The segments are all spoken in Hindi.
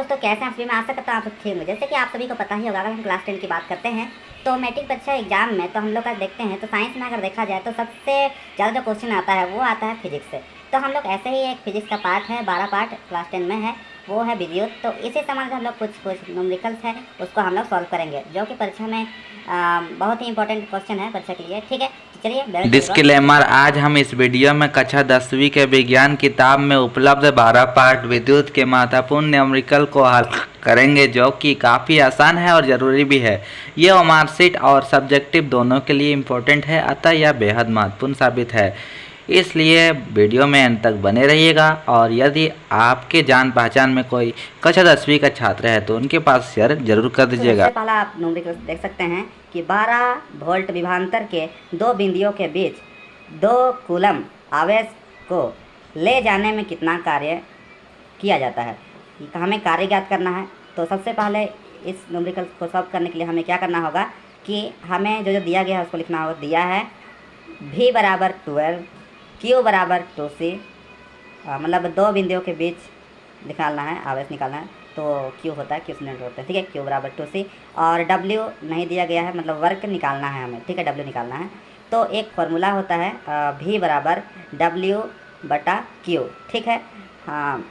दोस्तों, कैसे आप सभी? मैं आशा करता हूँ आप सब ठीक होंगे। जैसे कि आप सभी को पता ही होगा, अगर हम क्लास 10 की बात करते हैं तो मैट्रिक परीक्षा एग्जाम में तो हम लोग का देखते हैं तो साइंस में अगर देखा जाए तो सबसे ज़्यादा जो क्वेश्चन आता है वो आता है फिजिक्स से। तो हम लोग ऐसे ही एक फिजिक्स का पार्ट है, 12 पार्ट क्लास 10 में है, वो है विद्युत। तो इसी संबंध में हम लोग कुछ न्यूमेरिकल्स है उसको हम लोग सॉल्व करेंगे, जो कि परीक्षा में बहुत ही इंपॉर्टेंट क्वेश्चन है परीक्षा के लिए। ठीक है, तो चलिए। डिस्क्लेमर, आज हम इस वीडियो में कक्षा 10वीं के विज्ञान किताब में उपलब्ध 12 पार्ट विद्युत के महत्वपूर्ण न्यूमेरिकल को हल करेंगे, जो कि काफ़ी आसान है और ज़रूरी भी है। यह मार्कशीट और सब्जेक्टिव दोनों के लिए इम्पोर्टेंट है, अतः यह बेहद महत्वपूर्ण साबित है। इसलिए वीडियो में अंत तक बने रहिएगा। और यदि आपके जान पहचान में कोई कक्षा 10वीं का छात्र है तो उनके पास शेयर जरूर कर दीजिएगा। सबसे पहला आप न्यूमेरिकल देख सकते हैं कि 12 वोल्ट विभवांतर के दो बिंदुओं के बीच 2 कूलम आवेश को ले जाने में कितना कार्य किया जाता है। हमें कार्य ज्ञात करना है। तो सबसे पहले इस न्यूमेरिकल को सॉल्व करने के लिए हमें क्या करना होगा कि हमें जो दिया गया है उसको लिखना होगा। दिया है V बराबर 12, Q बराबर 2C, मतलब दो बिंदुओं के बीच निकालना है, आवेश निकालना है। तो Q होता है, Q सिलेंडर होता है, ठीक है। Q बराबर 2C और W नहीं दिया गया है, मतलब वर्क निकालना है हमें, ठीक है, W निकालना है। तो एक फार्मूला होता है V बराबर W बटा Q, ठीक है। हाँ,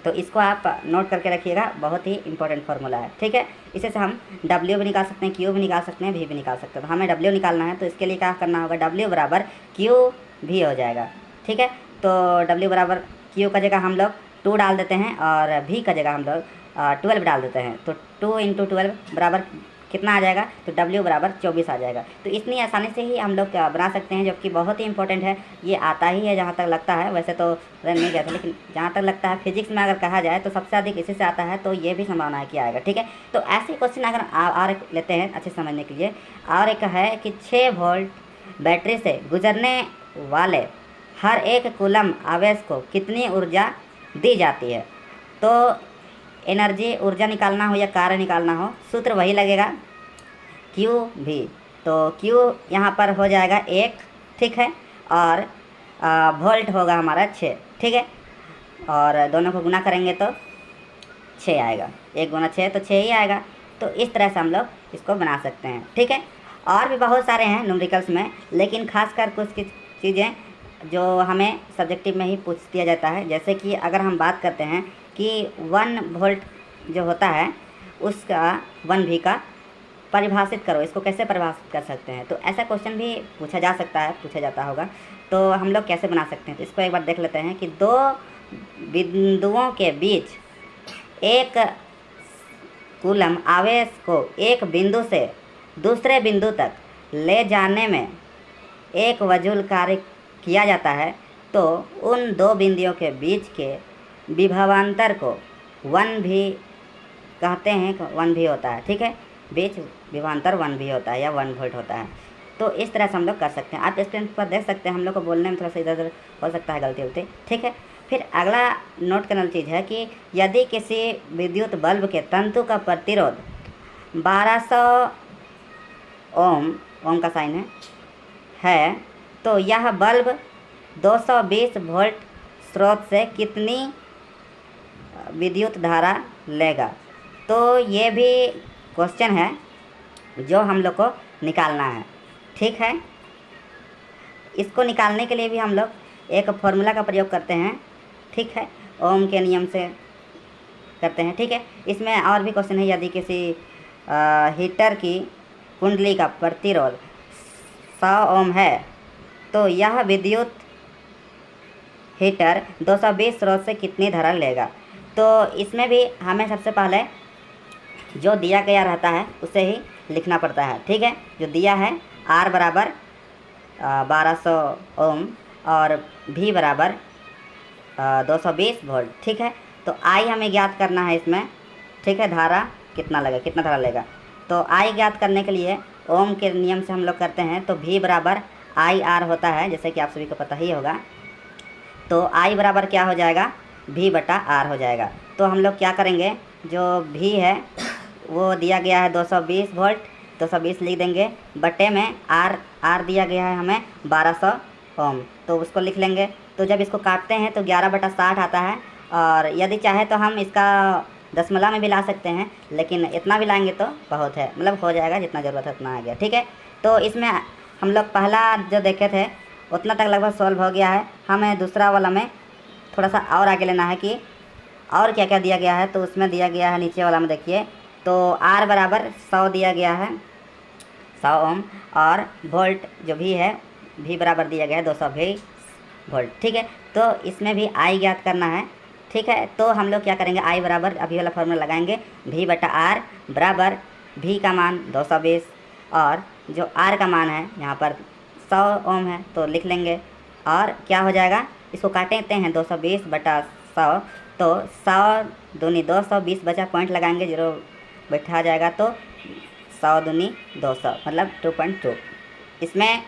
तो इसको आप नोट करके रखिएगा, बहुत ही इंपॉर्टेंट फार्मूला है, ठीक है। इसे से हम W भी निकाल सकते हैं, Q भी निकाल सकते हैं, V भी निकाल सकते हैं। तो हमें W निकालना है, तो इसके लिए क्या करना होगा, W बराबर Q V हो जाएगा, ठीक है। तो W बराबर Q का जगह हम लोग 2 डाल देते हैं और V का जगह हम लोग 12 डाल देते हैं। तो 2 × 12 बराबर कितना आ जाएगा, तो W बराबर 24 आ जाएगा। तो इतनी आसानी से ही हम लोग बना सकते हैं, जो कि बहुत ही इंपॉर्टेंट है। ये आता ही है जहाँ तक लगता है, वैसे तो नहीं गया था, लेकिन जहाँ तक लगता है फिजिक्स में अगर कहा जाए तो सबसे अधिक इसी से आता है, तो ये भी संभावना है कि आएगा, ठीक है। तो ऐसे क्वेश्चन अगर और एक लेते हैं अच्छे समझने के लिए। और एक है कि 6 वोल्ट बैटरी से गुजरने वाले हर एक कूलम आवेश को कितनी ऊर्जा दी जाती है। तो एनर्जी, ऊर्जा निकालना हो या कार्य निकालना हो, सूत्र वही लगेगा, Q भी। तो Q यहाँ पर हो जाएगा 1, ठीक है, और वोल्ट होगा हमारा 6, ठीक है। और दोनों को गुना करेंगे तो 6 आएगा, 1 × 6 तो 6 ही आएगा। तो इस तरह से हम लोग इसको बना सकते हैं, ठीक है। और भी बहुत सारे हैं न्यूमेरिकल्स में, लेकिन खासकर कुछ चीज़ें जो हमें सब्जेक्टिव में ही पूछ दिया जाता है। जैसे कि अगर हम बात करते हैं कि 1 वोल्ट जो होता है उसका 1V का परिभाषित करो, इसको कैसे परिभाषित कर सकते हैं। तो ऐसा क्वेश्चन भी पूछा जा सकता है, पूछा जाता होगा। तो हम लोग कैसे बना सकते हैं, तो इसको एक बार देख लेते हैं कि 2 बिंदुओं के बीच एक कूलम आवेश को एक बिंदु से दूसरे बिंदु तक ले जाने में 1 वजूल कार्य किया जाता है। तो उन 2 बिंदुओं के बीच के विभवांतर को 1V कहते हैं, 1V होता है, ठीक है। बीच विभवांतर 1V होता है या 1 वोल्ट होता है। तो इस तरह से हम लोग कर सकते हैं। आप स्क्रीन पर देख सकते हैं, हम लोग को बोलने में थोड़ा सा इधर उधर हो सकता है, गलती होती, ठीक है। फिर अगला नोट करने वाली चीज़ है कि यदि किसी विद्युत बल्ब के तंतु का प्रतिरोध 1200 ओम का साइन है, तो यह बल्ब 220 वोल्ट स्रोत से कितनी विद्युत धारा लेगा। तो ये भी क्वेश्चन है जो हम लोग को निकालना है, ठीक है। इसको निकालने के लिए भी हम लोग एक फॉर्मूला का प्रयोग करते हैं, ठीक है, ओम के नियम से करते हैं, ठीक है। इसमें और भी क्वेश्चन है, यदि किसी हीटर की कुंडली का प्रतिरोध 100 ओम है तो यह विद्युत हीटर 220 स्रोत से कितनी धारा लेगा। तो इसमें भी हमें सबसे पहले जो दिया गया रहता है उसे ही लिखना पड़ता है, ठीक है। जो दिया है R बराबर 1200 ओम और V बराबर 220 वोल्ट, ठीक है। तो I हमें ज्ञात करना है इसमें, ठीक है, धारा कितना लगेगा, कितना धारा लेगा। तो I ज्ञात करने के लिए ओम के नियम से हम लोग करते हैं। तो V बराबर IR होता है, जैसे कि आप सभी को पता ही होगा। तो I बराबर क्या हो जाएगा, V बटा R हो जाएगा। तो हम लोग क्या करेंगे, जो V है वो दिया गया है 220 वोल्ट, 220 लिख देंगे, बटे में R दिया गया है हमें 1200 ओम, तो उसको लिख लेंगे। तो जब इसको काटते हैं तो 11/60 आता है। और यदि चाहे तो हम इसका दशमलव में भी ला सकते हैं, लेकिन इतना भी लाएंगे तो बहुत है, मतलब हो जाएगा, जितना ज़रूरत है उतना आ गया। ठीक है, तो इसमें हम लोग पहला जो देखे थे उतना तक लगभग सॉल्व हो गया है। हमें दूसरा वाला में थोड़ा सा और आगे लेना है कि और क्या क्या दिया गया है। तो उसमें दिया गया है नीचे वाला में देखिए, तो R बराबर 100 दिया गया है, 100 ओम, और वोल्ट जो भी है V बराबर दिया गया है 220 वोल्ट। ठीक है, तो इसमें भी I ज्ञात करना है। ठीक है, तो हम लोग क्या करेंगे, I बराबर अभी वाला फॉर्मूला लगाएंगे, V बटा R बराबर V का मान 220 और जो R का मान है यहाँ पर 100 ओम है, तो लिख लेंगे। और क्या हो जाएगा, इसको काटते हैं 220 बटा 100, तो 100 दूनी 220 बचा, पॉइंट लगाएंगे, 0 बैठा जाएगा, तो 100 दूनी 200 मतलब 2.2। इसमें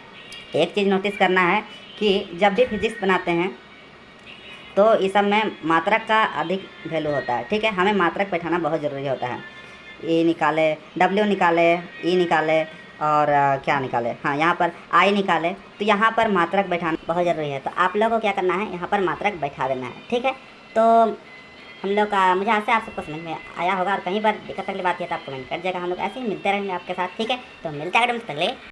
एक चीज़ नोटिस करना है कि जब भी फिजिक्स बनाते हैं तो इस सब में मात्रक का अधिक वैल्यू होता है। ठीक है, हमें मात्रक बैठाना बहुत ज़रूरी होता है। E निकाले, W निकाले, E निकाले और क्या निकाले, हाँ यहाँ पर I निकाले, तो यहाँ पर मात्रक बैठाना बहुत ज़रूरी है। तो आप लोगों को क्या करना है, यहाँ पर मात्रक बैठा देना है। ठीक है, तो हम लोग का मुझे आशा आप सबको समझ में आया होगा, और कहीं पर दिक्कत अगली बात है तो आप कमेंट कर जाएगा। हम लोग ऐसे ही मिलते रहेंगे आपके साथ। ठीक है, तो मिलते हैं अगले।